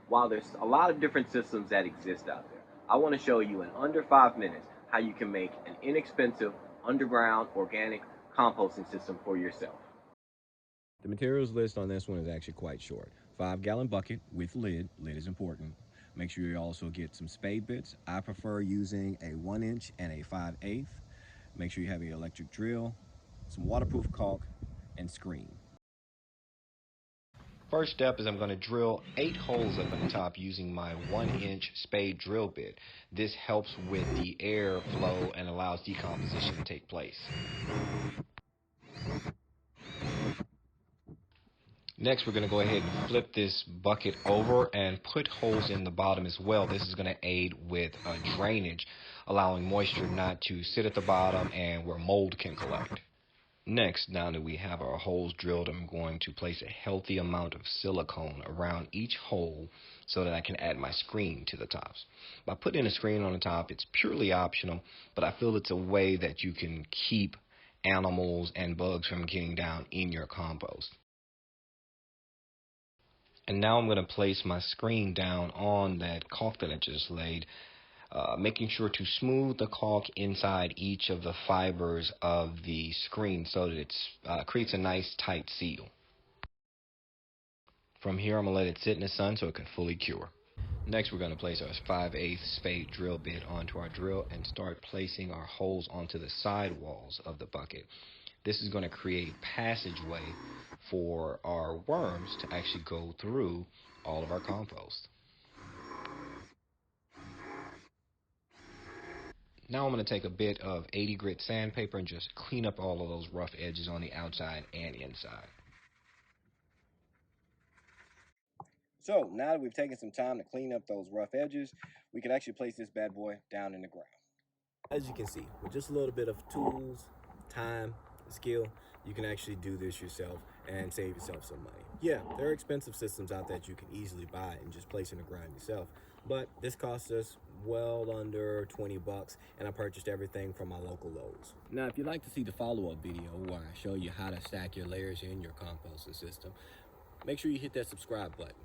While there's a lot of different systems that exist out there, I want to show you in under 5 minutes how you can make an inexpensive underground organic composting system for yourself. The materials list on this one is actually quite short. 5-gallon bucket with lid. Lid is important. Make sure you also get some spade bits. I prefer using a 1 inch and a 5/8. Make sure you have your electric drill, some waterproof caulk, and screen. First step is I'm going to drill 8 holes up in the top using my 1-inch spade drill bit. This helps with the air flow and allows decomposition to take place. Next, we're going to go ahead and flip this bucket over and put holes in the bottom as well. This is going to aid with drainage, allowing moisture not to sit at the bottom and where mold can collect. Next, now that we have our holes drilled, I'm going to place a healthy amount of silicone around each hole so that I can add my screen to the tops. By putting a screen on the top, it's purely optional, but I feel it's a way that you can keep animals and bugs from getting down in your compost. And now I'm going to place my screen down on that caulk that I just laid, making sure to smooth the caulk inside each of the fibers of the screen so that it creates a nice tight seal. From here, I'm going to let it sit in the sun so it can fully cure. Next, we're going to place our 5/8 spade drill bit onto our drill and start placing our holes onto the side walls of the bucket. This is going to create passageway for our worms to actually go through all of our compost. Now I'm going to take a bit of 80 grit sandpaper and just clean up all of those rough edges on the outside and inside. So now that we've taken some time to clean up those rough edges, we can actually place this bad boy down in the ground. As you can see, with just a little bit of tools, time, skill, you can actually do this yourself and save yourself some money. Yeah, there are expensive systems out there that you can easily buy and just place in the ground yourself, but this cost us well under 20 bucks, and I purchased everything from my local Lowe's. Now, if you'd like to see the follow-up video where I show you how to stack your layers in your composting system, make sure you hit that subscribe button.